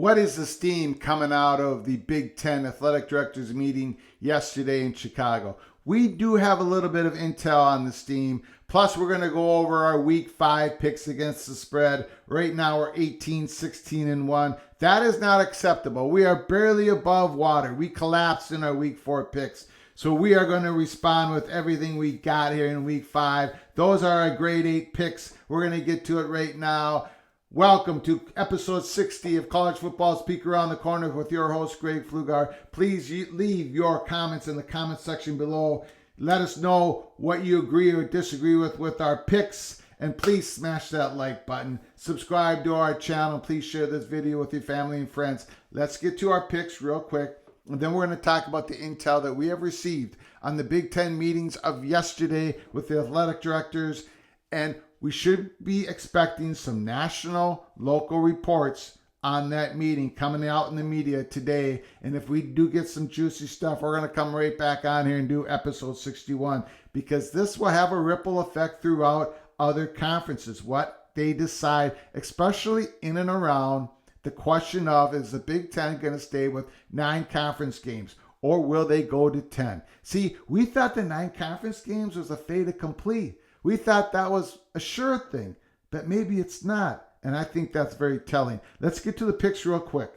What is the steam coming out of the Big Ten athletic directors meeting yesterday in Chicago? We do have a little bit of intel on the steam. Plus, we're going to go over our week 5 picks against the spread. Right now, we're 18, 16, and 1. That is not acceptable. We are barely above water. We collapsed in our week 4 picks. So we are going to respond with everything we got here in week 5. Those are our grade 8 picks. We're going to get to it right now. Welcome to episode 60 of College Football's Peek Around the Corner with your host, Greg Pflugar. Please leave your comments in the comment section below. Let us know what you agree or disagree with our picks. And please smash that like button. Subscribe to our channel. Please share this video with your family and friends. Let's get to our picks real quick. And then we're going to talk about the intel that we have received on the Big Ten meetings of yesterday with the athletic directors. And we should be expecting some national, local reports on that meeting coming out in the media today. And if we do get some juicy stuff, we're going to come right back on here and do episode 61, because this will have a ripple effect throughout other conferences, what they decide, especially in and around the question of, is the Big Ten going to stay with 9 conference games, or will they go to 10? See, we thought the 9 conference games was a fait accompli. We thought that was a sure thing, but maybe it's not. And I think that's very telling. Let's get to the picks real quick.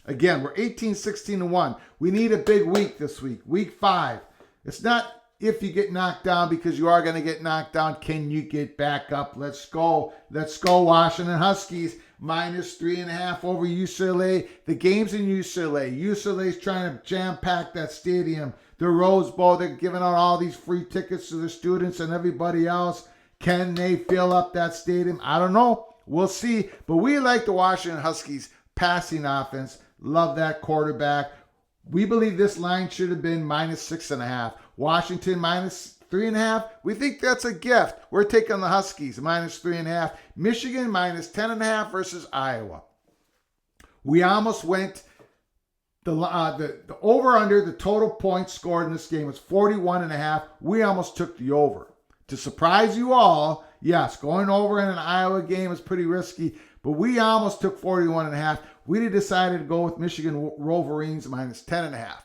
Again, we're 18, 16, and 1. We need a big week this week, week 5. It's not if you get knocked down, because you are going to get knocked down. Can you get back up? Let's go. Let's go, Washington Huskies. -3.5 over UCLA. The game's in UCLA. UCLA's trying to jam-pack that stadium. The Rose Bowl, they're giving out all these free tickets to the students and everybody else. Can they fill up that stadium? I don't know. We'll see. But we like the Washington Huskies passing offense. Love that quarterback. We believe this line should have been -6.5. Washington -3.5. We think that's a gift. We're taking the Huskies -3.5. Michigan -10.5 versus Iowa. We almost went the over-under, the total points scored in this game was 41.5. We almost took the over. To surprise you all, yes, going over in an Iowa game is pretty risky, but we almost took 41.5. We decided to go with Michigan Wolverines -10.5.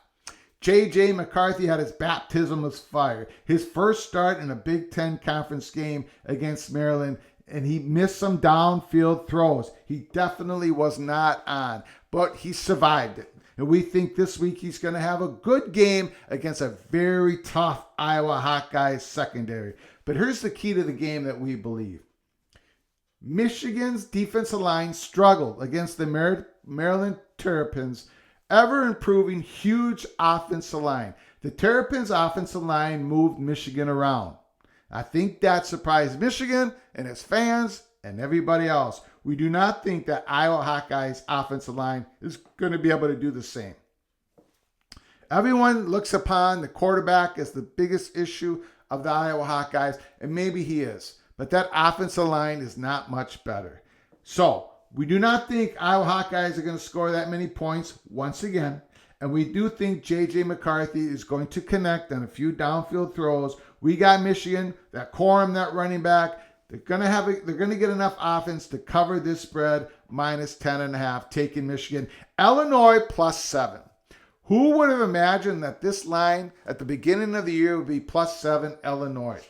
J.J. McCarthy had his baptism of fire. His first start in a Big Ten conference game against Maryland, and he missed some downfield throws. He definitely was not on, but he survived it. And we think this week he's going to have a good game against a very tough Iowa Hawkeyes secondary. But here's the key to the game that we believe. Michigan's defensive line struggled against the Maryland Terrapins, ever improving huge offensive line. The Terrapins' offensive line moved Michigan around. I think that surprised Michigan and its fans and everybody else. We do not think that Iowa Hawkeyes' offensive line is going to be able to do the same. Everyone looks upon the quarterback as the biggest issue of the Iowa Hawkeyes, and maybe he is. But that offensive line is not much better. So, we do not think Iowa Hawkeyes are going to score that many points once again. And we do think J.J. McCarthy is going to connect on a few downfield throws. We got Michigan, that Corum, that running back. They're going to get enough offense to cover this spread -10.5, taking Michigan. Illinois +7. Who would have imagined that this line at the beginning of the year would be +7 Illinois?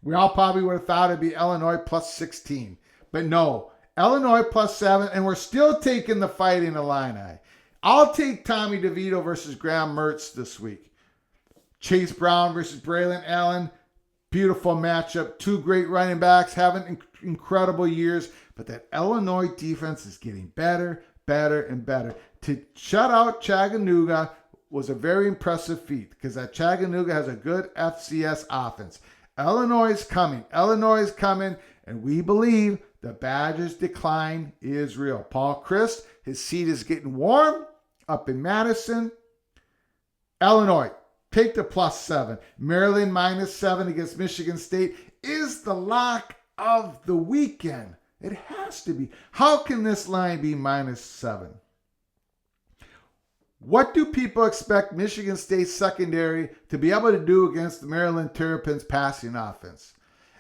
We all probably would have thought it'd be Illinois +16. But no, Illinois +7, and we're still taking the Fighting Illini. I'll take Tommy DeVito versus Graham Mertz this week. Chase Brown versus Braylon Allen. Beautiful matchup. 2 great running backs, having incredible years. But that Illinois defense is getting better, and better. To shut out Chattanooga was a very impressive feat, because that Chattanooga has a good FCS offense. Illinois is coming. And we believe the Badgers' decline is real. Paul Chryst, his seat is getting warm up in Madison. Illinois, take the +7. Maryland -7 against Michigan State is the lock of the weekend. It has to be. How can this line be -7? What do people expect Michigan State secondary to be able to do against the Maryland Terrapins passing offense?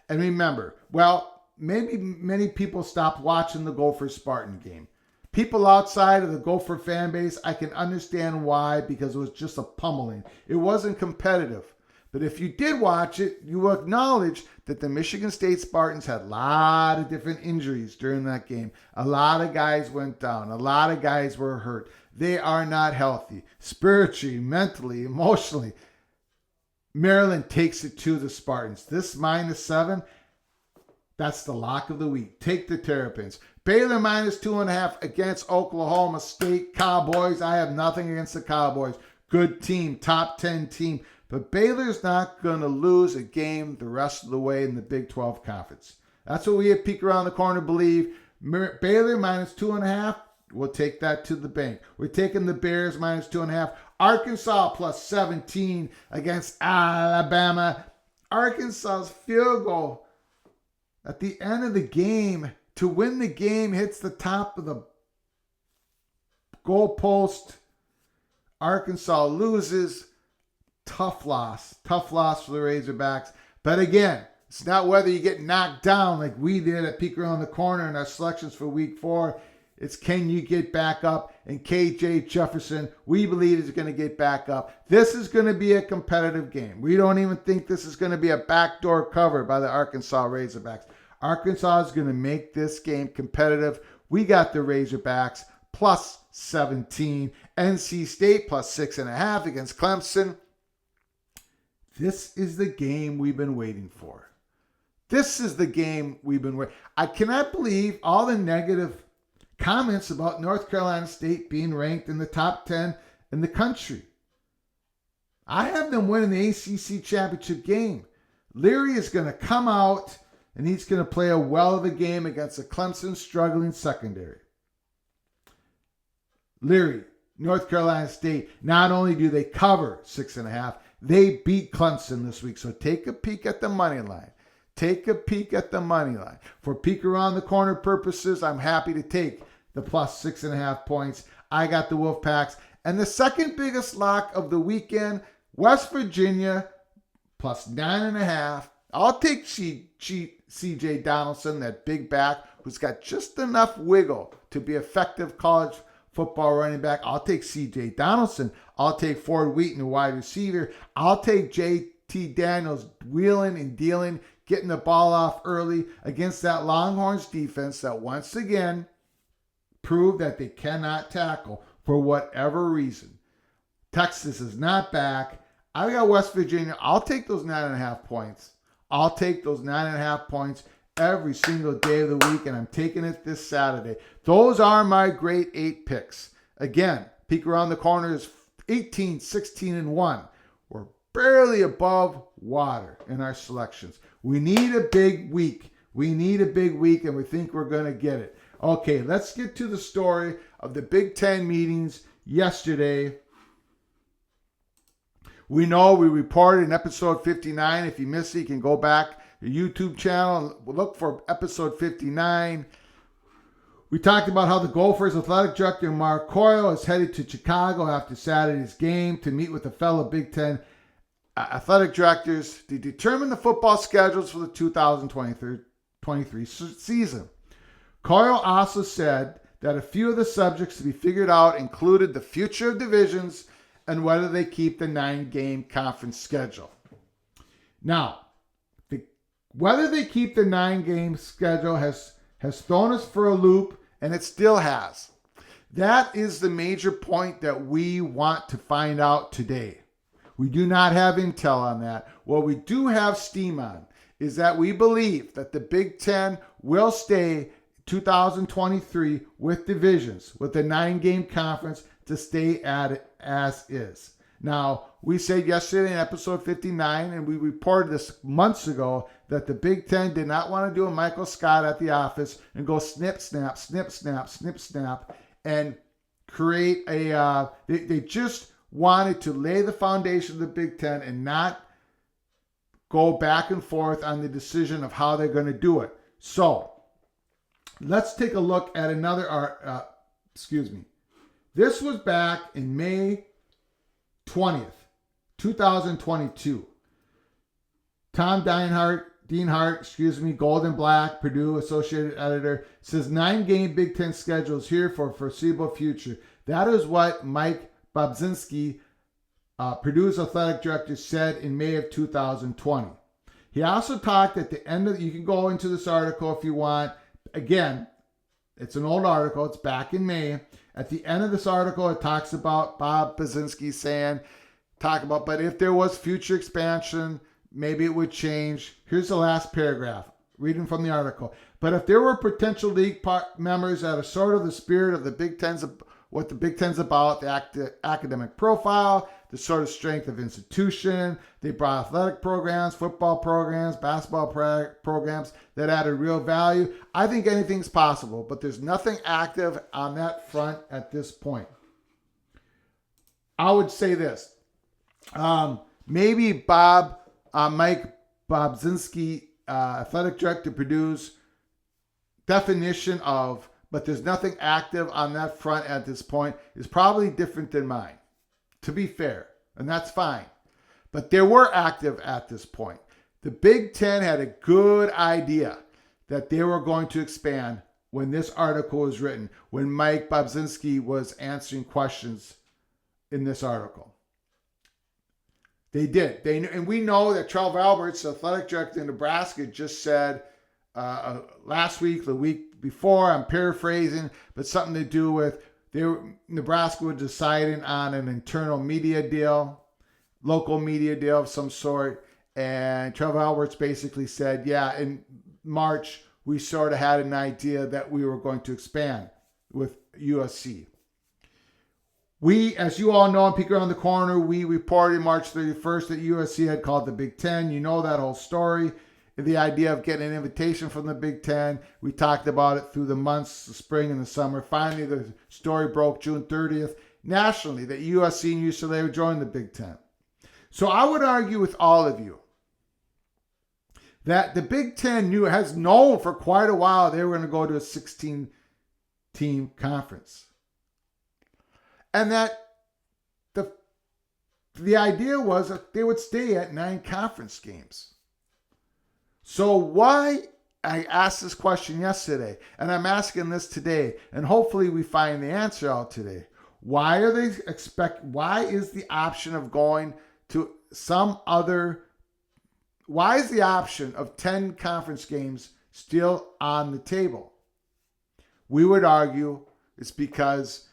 And remember, well, maybe many people stopped watching the Gopher Spartan game. People outside of the Gopher fan base, I can understand why, because it was just a pummeling. It wasn't competitive. But if you did watch it, you will acknowledge that the Michigan State Spartans had a lot of different injuries during that game. A lot of guys went down. A lot of guys were hurt. They are not healthy, spiritually, mentally, emotionally. Maryland takes it to the Spartans. This -7, that's the lock of the week. Take the Terrapins. Baylor -2.5 against Oklahoma State. Cowboys, I have nothing against the Cowboys. Good team, top 10 team. But Baylor's not going to lose a game the rest of the way in the Big 12 Conference. That's what we at Peek Around the Corner believe. Baylor -2.5. We'll take that to the bank. We're taking the Bears -2.5. Arkansas +17 against Alabama. Arkansas's field goal at the end of the game to win the game hits the top of the goalpost. Arkansas loses. Tough loss for the Razorbacks. But again, it's not whether you get knocked down like we did at Peek Around the Corner in our selections for week 4. It's can you get back up? And KJ Jefferson, we believe, is going to get back up. This is going to be a competitive game. We don't even think this is going to be a backdoor cover by the Arkansas Razorbacks. Arkansas is going to make this game competitive. We got the Razorbacks +17. NC State +6.5 against Clemson. This is the game we've been waiting for. This is the game we've been waiting. I cannot believe all the negative comments about North Carolina State being ranked in the top 10 in the country. I have them winning the ACC championship game. Leary is going to come out and he's going to play a well of a game against a Clemson struggling secondary. Leary, North Carolina State, not only do they cover 6.5, they beat Clemson this week. So take a peek at the money line. Take a peek at the money line. For Peek Around the Corner purposes, I'm happy to take the +6.5 points. I got the Wolfpacks. And the second biggest lock of the weekend, West Virginia +9.5. I'll take C.J. Donaldson, that big back who's got just enough wiggle to be effective college football running back. I'll take C.J. Donaldson. I'll take Ford Wheaton, a wide receiver. I'll take J.T. Daniels wheeling and dealing, getting the ball off early against that Longhorns defense that once again proved that they cannot tackle for whatever reason. Texas is not back. I got West Virginia. I'll take those 9.5 points. I'll take those 9.5 points every single day of the week, and I'm taking it this Saturday. Those are my great 8 picks. Again, Peek Around the Corner is 18, 16, and 1. We're barely above water in our selections. We need a big week. We need a big week, and we think we're going to get it. Okay, let's get to the story of the Big Ten meetings yesterday. We know we reported in episode 59. If you missed it, you can go back to the YouTube channel and look for episode 59. We talked about how the Gophers athletic director Mark Coyle is headed to Chicago after Saturday's game to meet with a fellow Big Ten athletic directors to determine the football schedules for the 2023 season. Coyle also said that a few of the subjects to be figured out included the future of divisions and whether they keep the 9-game conference schedule. Now, whether they keep the 9-game schedule has thrown us for a loop, and it still has. That is the major point that we want to find out today. We do not have intel on that. What we do have steam on is that we believe that the Big Ten will stay 2023 with divisions, with the 9-game conference to stay at it as is. Now, we said yesterday in episode 59, and we reported this months ago, that the Big Ten did not want to do a Michael Scott at the office and go snip, snap, snip, snap, snip, snap, and create a, they just wanted to lay the foundation of the Big Ten and not go back and forth on the decision of how they're going to do it. So, let's take a look at another, This was back in May 20th, 2022. Tom Dienhart Golden Black, Purdue Associated Editor, says 9-game Big Ten schedule is here for foreseeable future. That is what Mike Bobzinski, Purdue's athletic director, said in May of 2020. He also talked at the end of, you can go into this article if you want. Again, it's an old article. It's back in May. At the end of this article, it talks about Bob Bobzinski saying, but if there was future expansion, maybe it would change. Here's the last paragraph, reading from the article. But if there were potential league members that are sort of the spirit of the Big Ten's, what the Big Ten's about, the academic profile, the sort of strength of institution, they brought athletic programs, football programs, basketball programs that added real value. I think anything's possible, but there's nothing active on that front at this point. I would say this. Maybe Mike Bobzinski, athletic director, Purdue's definition of, but there's nothing active on that front at this point, is probably different than mine, to be fair, and that's fine. But they were active at this point. The Big Ten had a good idea that they were going to expand when this article was written, when Mike Bobzinski was answering questions in this article. They did. And we know that Trev Alberts, the athletic director in Nebraska, just said last week, the week before, I'm paraphrasing, but something to do with Nebraska was deciding on an internal media deal, local media deal of some sort. And Trev Alberts basically said, yeah, in March, we sort of had an idea that we were going to expand with USC. We, as you all know, on Peek Around the Corner, we reported March 31st that USC had called the Big Ten. You know that whole story. The idea of getting an invitation from the Big Ten. We talked about it through the months, the spring and the summer. Finally, the story broke June 30th nationally that USC and UCLA would join the Big Ten. So I would argue with all of you that the Big Ten has known for quite a while they were going to go to a 16-team conference. And that the idea was that they would stay at 9 conference games. So why, I asked this question yesterday, and I'm asking this today, and hopefully we find the answer out today. Why is the option of going to why is the option of 10 conference games still on the table? We would argue it's because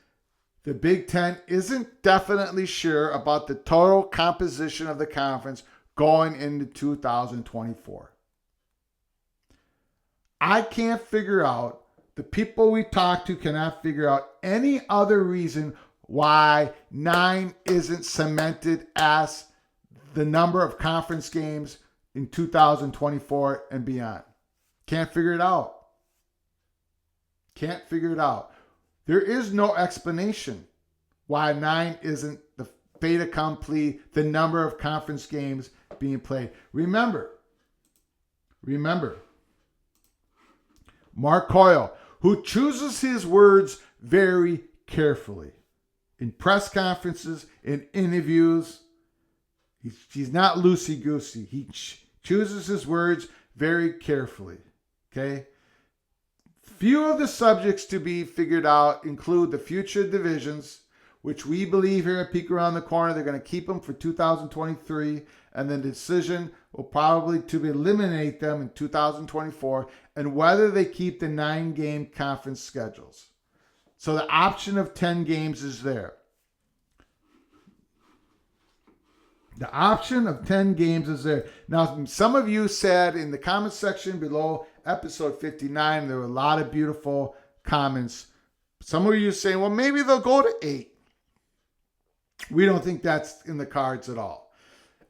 the Big Ten isn't definitely sure about the total composition of the conference going into 2024. I can't figure out, the people we talk to cannot figure out any other reason why 9 isn't cemented as the number of conference games in 2024 and beyond. Can't figure it out. Can't figure it out. There is no explanation why 9 isn't the fait accompli, the number of conference games being played. Remember, Mark Coyle, who chooses his words very carefully in press conferences, in interviews. He's not loosey-goosey. He chooses his words very carefully, okay? Few of the subjects to be figured out include the future divisions, which we believe here at Peek Around the Corner, they're going to keep them for 2023, and then the decision will probably to eliminate them in 2024, and whether they keep the 9-game conference schedules. So the option of 10 games is there. The option of 10 games is there. Now, some of you said in the comment section below episode 59, there were a lot of beautiful comments. Some of you saying, well, maybe they'll go to 8. We don't think that's in the cards at all.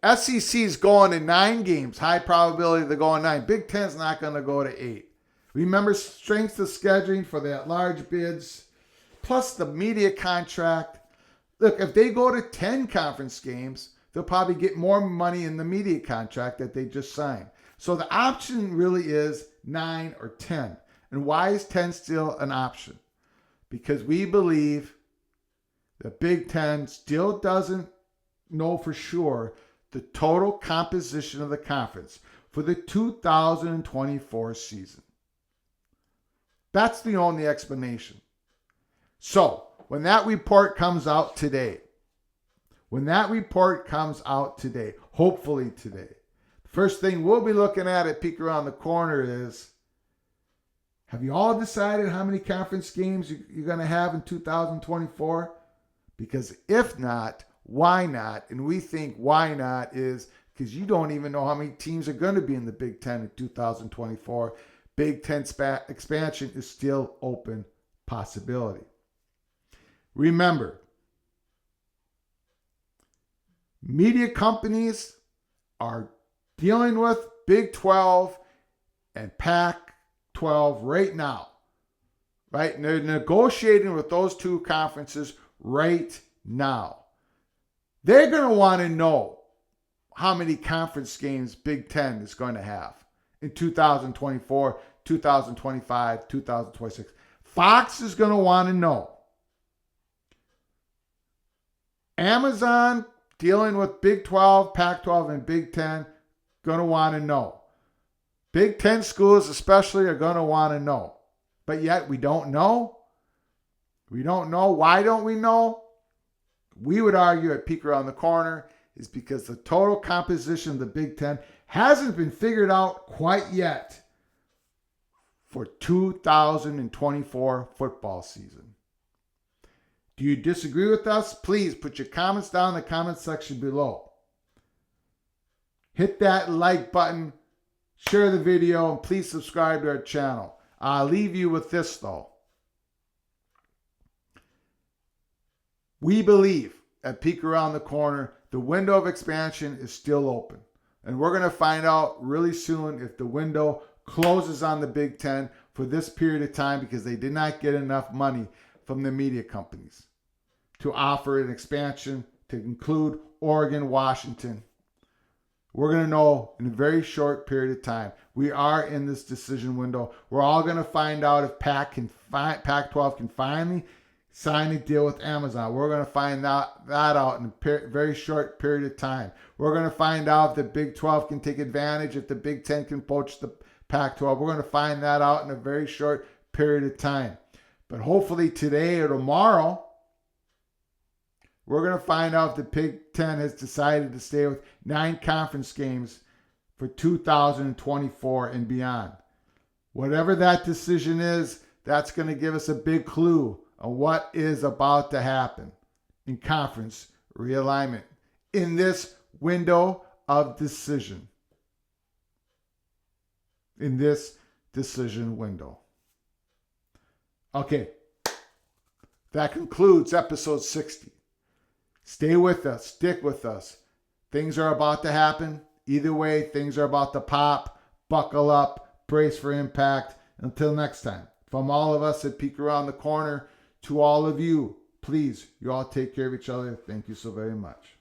SEC is going to 9 games. High probability they're going 9. Big Ten's not going to go to 8. Remember, strength of scheduling for the at-large bids, plus the media contract. Look, if they go to 10 conference games, they'll probably get more money in the media contract that they just signed. So the option really is 9 or 10. And why is 10 still an option? Because we believe the Big Ten still doesn't know for sure the total composition of the conference. for the 2024 season. That's the only explanation. So, when that report comes out today, hopefully today, the first thing we'll be looking at Peek Around the Corner is, have you all decided how many conference games you're going to have in 2024? Because if not, why not? And we think why not is because you don't even know how many teams are going to be in the Big Ten in 2024. Big Ten expansion is still open possibility. Remember, media companies are dealing with Big 12 and Pac-12 right now, right? And they're negotiating with those two conferences right now. They're going to want to know how many conference games Big Ten is going to have in 2024, 2025, 2026. Fox is going to want to know. Amazon, dealing with Big 12, Pac-12, and Big 10, going to want to know. Big 10 schools especially are going to want to know. But yet we don't know. We don't know. Why don't we know? We would argue at Peek Around the Corner is because the total composition of the Big 10 hasn't been figured out quite yet for 2024 football season. Do you disagree with us? Please put your comments down in the comment section below. Hit that like button, share the video, and please subscribe to our channel. I'll leave you with this though. We believe at Peek Around the Corner, the window of expansion is still open. And we're going to find out really soon if the window closes on the Big Ten for this period of time because they did not get enough money from the media companies to offer an expansion to include Oregon, Washington. We're going to know in a very short period of time. We are in this decision window. We're all going to find out if Pac-12 can finally sign a deal with Amazon. We're going to find that out in a very short period of time. We're going to find out if the Big 12 can take advantage, if the Big 10 can poach the Pac-12. We're going to find that out in a very short period of time. But hopefully today or tomorrow, we're going to find out if the Big 10 has decided to stay with 9 conference games for 2024 and beyond. Whatever that decision is, that's going to give us a big clue on what is about to happen in conference realignment in this window of decision. In this decision window. Okay, that concludes episode 60. Stay with us, stick with us. Things are about to happen. Either way, things are about to pop. Buckle up, brace for impact. Until next time, from all of us at Peek Around the Corner, to all of you, please, you all take care of each other. Thank you so very much.